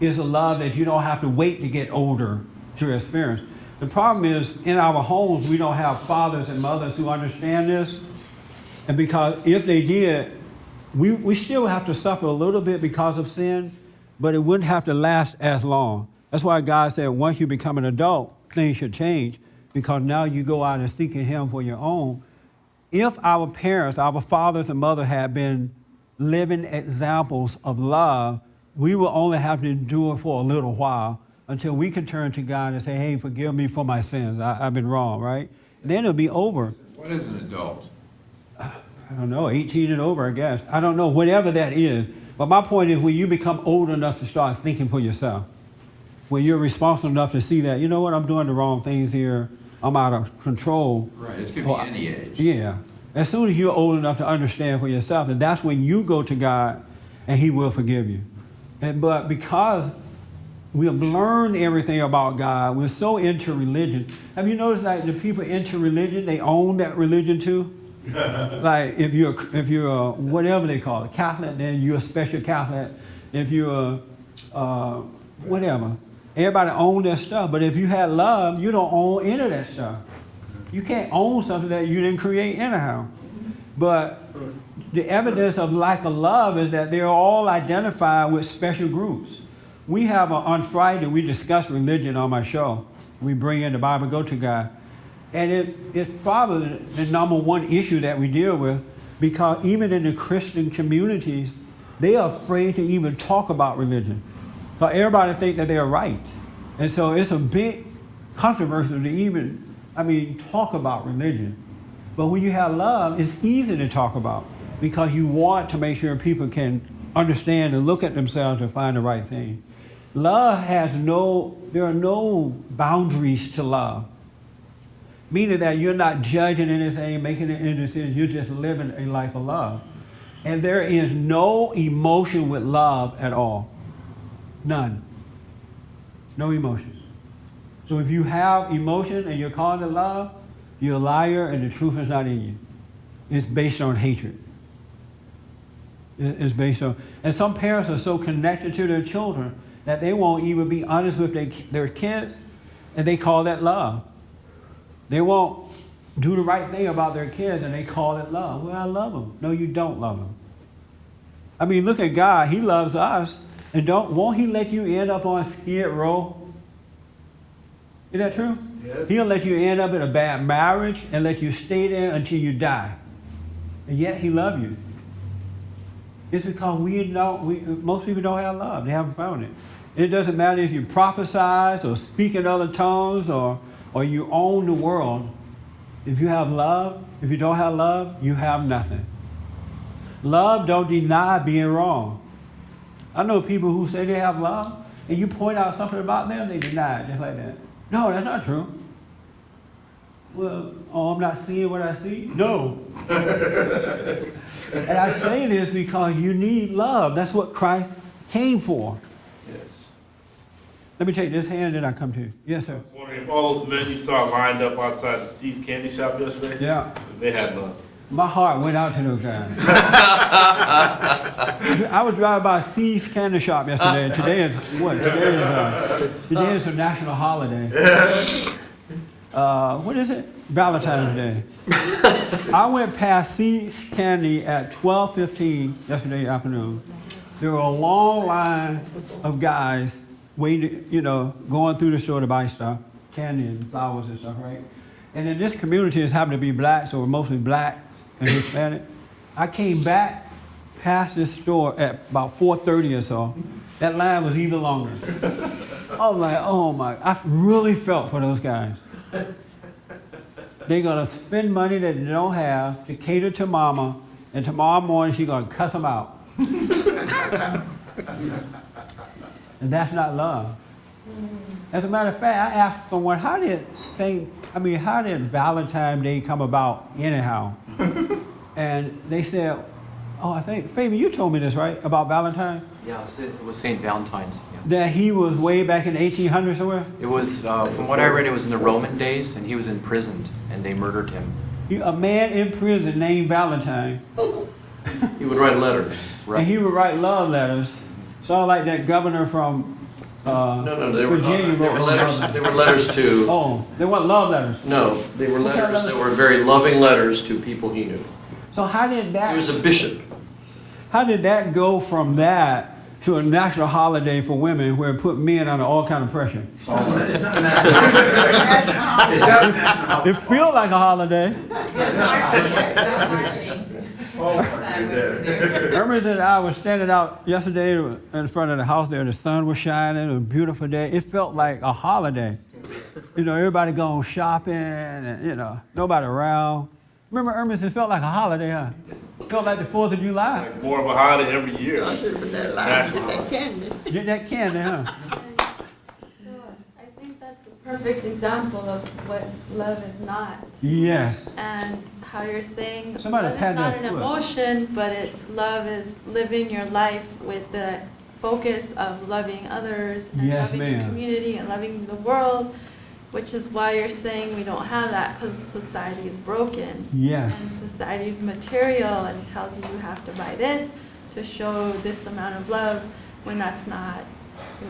A: is a love that you don't have to wait to get older to experience. The problem is, in our homes, we don't have fathers and mothers who understand this. And because if they did, we still have to suffer a little bit because of sin, but it wouldn't have to last as long. That's why God said once you become an adult, things should change, because now you go out and seeking him for your own. If our parents, our fathers and mothers had been living examples of love, we will only have to do it for a little while until we can turn to God and say, hey, forgive me for my sins. I've been wrong, right? Then it'll be over.
G: What is an adult?
A: I don't know, 18 and over, I guess. I don't know, whatever that is. But my point is, when you become old enough to start thinking for yourself, when you're responsible enough to see that, you know what, I'm doing the wrong things here, I'm out of control.
G: Right, it could be any age.
A: Yeah. As soon as you're old enough to understand for yourself, and that's when you go to God and he will forgive you. But because we have learned everything about God, we're so into religion. Have you noticed that the people into religion, they own that religion too? Like if you're whatever they call it, Catholic, then you're a special Catholic. If you're whatever, everybody owns their stuff. But if you had love, you don't own any of that stuff. You can't own something that you didn't create anyhow. But the evidence of lack of love is that they're all identified with special groups. We have on Friday, we discuss religion on my show. We bring in the Bible, go to God. And it's probably the number one issue that we deal with, because even in the Christian communities, they are afraid to even talk about religion. So everybody thinks that they're right. And so it's a big controversy to even, talk about religion. But when you have love, it's easy to talk about, because you want to make sure people can understand and look at themselves and find the right thing. Love there are no boundaries to love. Meaning that you're not judging anything, making any decisions, you're just living a life of love. And there is no emotion with love at all. None. No emotion. So if you have emotion and you're calling it love, you're a liar and the truth is not in you. It's based on hatred. It's based on, and some parents are so connected to their children that they won't even be honest with their kids, and they call that love. They won't do the right thing about their kids, and they call it love. Well, I love them. No, you don't love them. Look at God. He loves us, and won't he let you end up on Skid Row? Is that true? Yes. He'll let you end up in a bad marriage and let you stay there until you die. And yet he loves you. It's because most people don't have love. They haven't found it. It doesn't matter if you prophesize or speak in other tongues or you own the world. If you have love, if you don't have love, you have nothing. Love don't deny being wrong. I know people who say they have love, and you point out something about them, they deny it just like that. No, that's not true. Well, I'm not seeing what I see? No. And I say this because you need love. That's what Christ came for.
S: Yes.
A: Let me take this hand and I come to you. Yes, sir.
S: I was wondering if all those men you saw lined up outside the Steve's candy shop yesterday?
A: Yeah.
S: They had love.
A: My heart went out to those guys. I was driving by Steve's candy shop yesterday, and today is what? Today is a national holiday. What is it? Valentine's Day. I went past Steve's Candy at 12:15 yesterday afternoon. There were a long line of guys waiting, going through the store to buy stuff, candy and flowers and stuff, right? And in this community, it happened to be black, so we're mostly blacks and Hispanic. I came back past this store at about 4:30 or so. That line was even longer. I was like, oh my, I really felt for those guys. They're gonna spend money that they don't have to cater to mama, and tomorrow morning she's gonna cuss them out. And that's not love. As a matter of fact, I asked someone, how did Valentine's Day come about anyhow? And they said, oh, I think, Fabian, you told me this, right, about Valentine?
D: Yeah, it was St. Valentine's. Yeah.
A: That he was way back in 1800 somewhere?
D: It was, from what I read, it was in the Roman days, and he was imprisoned, and they murdered him.
A: A man in prison named Valentine.
K: He would write letters.
D: Right.
A: And he would write love letters. Sound like that governor from
K: No, they were
A: Virginia.
K: letters. They were letters to.
A: Oh, they weren't love letters.
K: No, they were letters that were very loving letters to people he knew.
A: So how did that?
K: He was a bishop.
A: How did that go from that to a national holiday for women, where it put men under all kind of pressure? It feels like a holiday. Hermes and I was standing out yesterday in front of the house there. The sun was shining. It was a beautiful day. It felt like a holiday. You know, everybody going shopping and, you know, nobody around. Remember, Hermes, it felt like a holiday, huh? It felt like the 4th of July.
S: Like more of a holiday every year.
Q: That candy.
A: Get that candy, huh?
M: I think that's a perfect example of what love is not.
A: Yes.
M: And how you're saying
A: Somebody
M: love is
A: pat
M: not
A: that
M: an
A: foot.
M: emotion, but it's love is living your life with the focus of loving others and
A: Yes,
M: loving your
A: ma'am.
M: community and loving the world, which is why you're saying we don't have that, because society is broken.
A: Yes.
M: And society is material and tells you you have to buy this to show this amount of love, when that's not.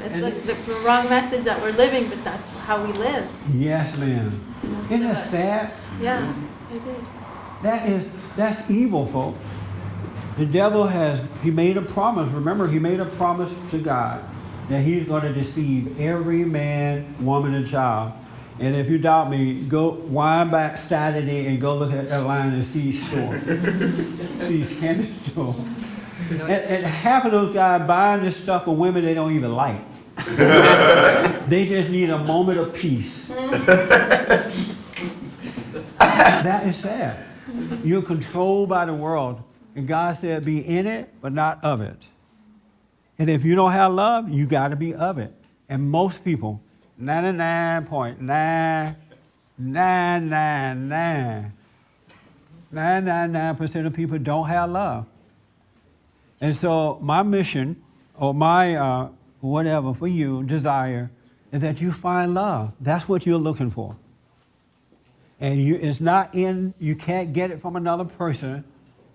M: It's like the wrong message that we're living, but that's how we live.
A: Yes, ma'am.
M: Most
A: Isn't
M: of
A: that
M: us.
A: sad?
M: Yeah, it is.
A: That's evil, folks. The devil he made a promise. Remember, he made a promise to God that he's going to deceive every man, woman, and child. And if you doubt me, go wind back Saturday and go look at that line in the Seed store. Seed's candy store. And half of those guys buying this stuff for women they don't even like. They just need a moment of peace. That is sad. You're controlled by the world. And God said, be in it, but not of it. And if you don't have love, you got to be of it. And most people, 99.9999% of people don't have love. And so my mission, or my whatever for you, desire, is that you find love. That's what you're looking for. And it's not you can't get it from another person.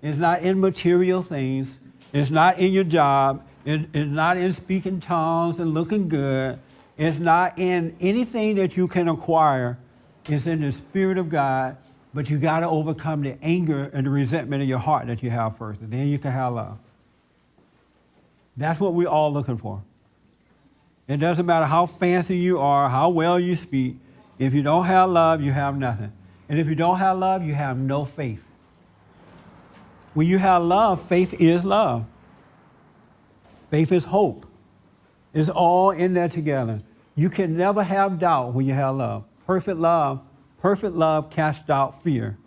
A: It's not in material things. It's not in your job. It's not in speaking tongues and looking good. It's not in anything that you can acquire. It's in the Spirit of God, but you got to overcome the anger and the resentment in your heart that you have first, and then you can have love. That's what we're all looking for. It doesn't matter how fancy you are, how well you speak. If you don't have love, you have nothing. And if you don't have love, you have no faith. When you have love, faith is love. Faith is hope. It's all in there together. You can never have doubt when you have love. Perfect love casts out fear.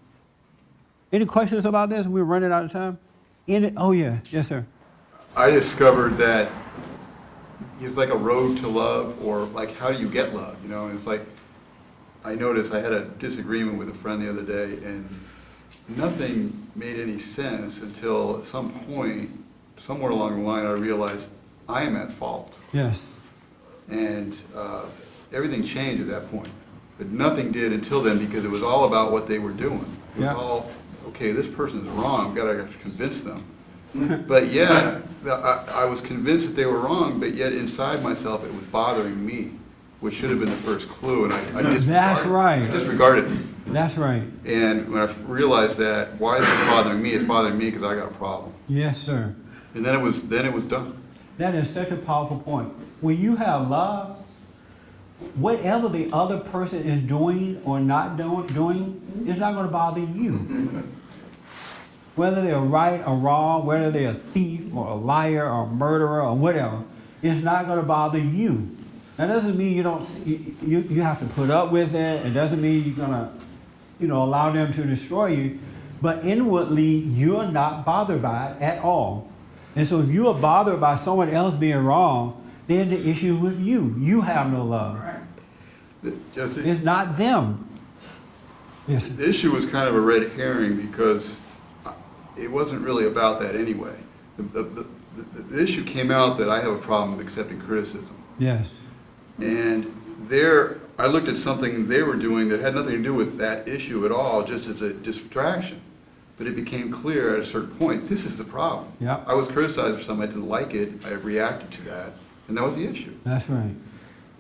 A: Any questions about this? We're running out of time. Oh yeah, yes sir.
N: I discovered that it's like a road to love, or like how do you get love, you know? And it's like, I noticed I had a disagreement with a friend the other day, and nothing made any sense until at some point, somewhere along the line, I realized I am at fault.
A: Yes.
N: And everything changed at that point. But nothing did until then, because it was all about what they were doing. It was all, okay, this person is wrong, I've got to convince them. But yet, I was convinced that they were wrong, but yet inside myself it was bothering me, which should have been the first clue, and I disregarded,
A: That's right.
N: I disregarded it.
A: That's right.
N: And when I realized that, why is it bothering me? It's bothering me because I got a problem.
A: Yes, sir.
N: And then it was done.
A: That is such a powerful point. When you have love, whatever the other person is doing or not doing, it's not going to bother you. Whether they're right or wrong, whether they're a thief or a liar or a murderer or whatever, it's not going to bother you. That doesn't mean you have to put up with it. It doesn't mean you're going to, allow them to destroy you. But inwardly, you're not bothered by it at all. And so if you are bothered by someone else being wrong, then the issue with you. You have no love.
N: Jesse?
A: It's not them. Yes.
N: The issue was kind of a red herring because it wasn't really about that anyway. The issue came out that I have a problem with accepting criticism.
A: Yes.
N: And I looked at something they were doing that had nothing to do with that issue at all, just as a distraction. But it became clear at a certain point, this is the problem.
A: Yeah.
N: I was criticized for something, I didn't like it, I reacted to that, and that was the issue.
A: That's right.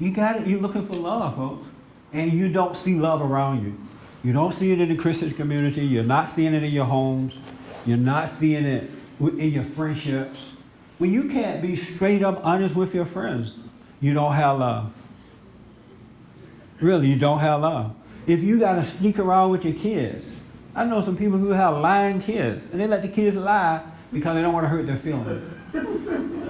A: You got it. You're looking for love, folks. And you don't see love around you. You don't see it in the Christian community. You're not seeing it in your homes. You're not seeing it in your friendships. When you can't be straight up honest with your friends, you don't have love. Really, you don't have love. If you got to sneak around with your kids, I know some people who have lying kids, and they let the kids lie because they don't want to hurt their feelings.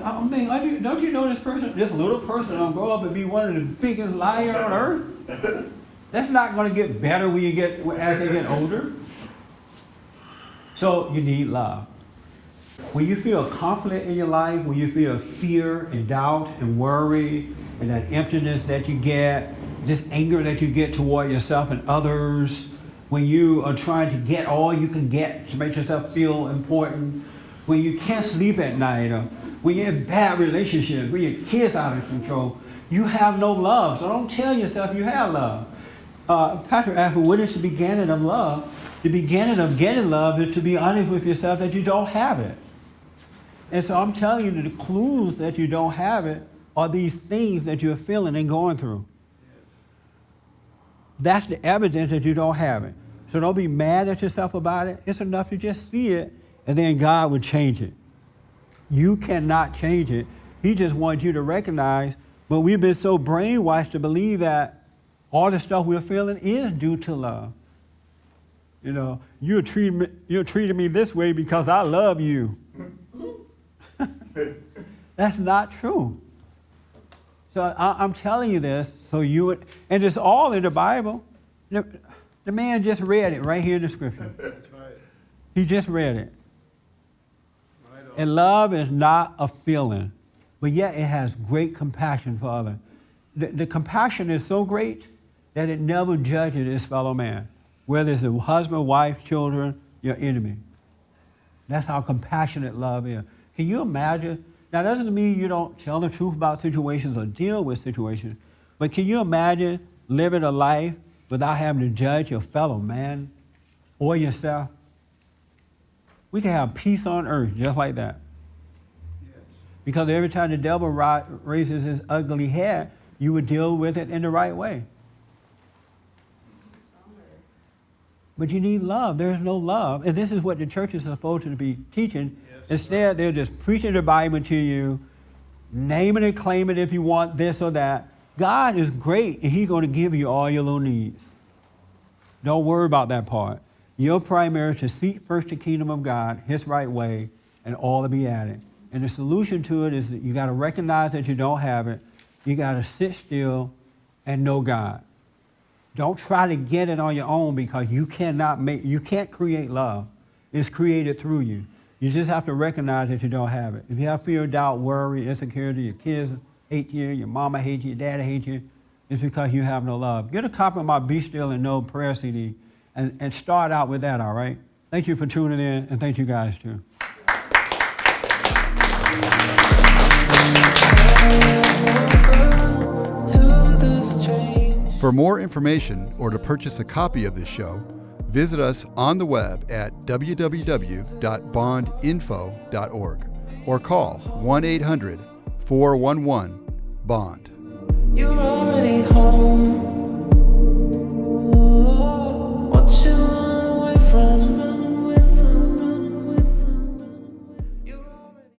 A: I'm thinking, don't you know this little person don't grow up and be one of the biggest liars on earth? That's not going to get better as they get older. So you need love. When you feel conflict in your life, when you feel fear and doubt and worry and that emptiness that you get, this anger that you get toward yourself and others, when you are trying to get all you can get to make yourself feel important, when you can't sleep at night, or when you're in bad relationships, when your kids out of control, you have no love. So don't tell yourself you have love. Patrick asked, what is the beginning of love? The beginning of getting love is to be honest with yourself that you don't have it. And so I'm telling you that the clues that you don't have it are these things that you're feeling and going through. That's the evidence that you don't have it. So don't be mad at yourself about it. It's enough to just see it, and then God will change it. You cannot change it. He just wants you to recognize, but we've been so brainwashed to believe that all the stuff we're feeling is due to love. You know, you're treating me this way because I love you. That's not true. So I'm telling you this so you would, and it's all in the Bible. The man just read it right here in the scripture.
J: That's right.
A: He just read it. And love is not a feeling, but yet it has great compassion for others. The compassion is so great that it never judges its fellow man, whether it's a husband, wife, children, your enemy. That's how compassionate love is. Can you imagine? Now, that doesn't mean you don't tell the truth about situations or deal with situations, but can you imagine living a life without having to judge your fellow man or yourself? We can have peace on earth just like that. Yes. Because every time the devil raises his ugly head, you would deal with it in the right way. But you need love. There's no love. And this is what the church is supposed to be teaching. Yes, instead, they're just preaching the Bible to you, naming and claiming if you want this or that. God is great, and he's going to give you all your little needs. Don't worry about that part. Your primary is to seek first the kingdom of God, his right way, and all to be added. And the solution to it is that you got to recognize that you don't have it. You got to sit still and know God. Don't try to get it on your own because you can't create love. It's created through you. You just have to recognize that you don't have it. If you have fear, doubt, worry, insecurity, your kids hate you, your mama hates you, your daddy hates you, it's because you have no love. Get a copy of my Be Still and Know prayer CD and start out with that, all right? Thank you for tuning in, and thank you guys too.
N: For more information or to purchase a copy of this show, visit us on the web at www.bondinfo.org or call 1-800-411-BOND.
T: You're already home.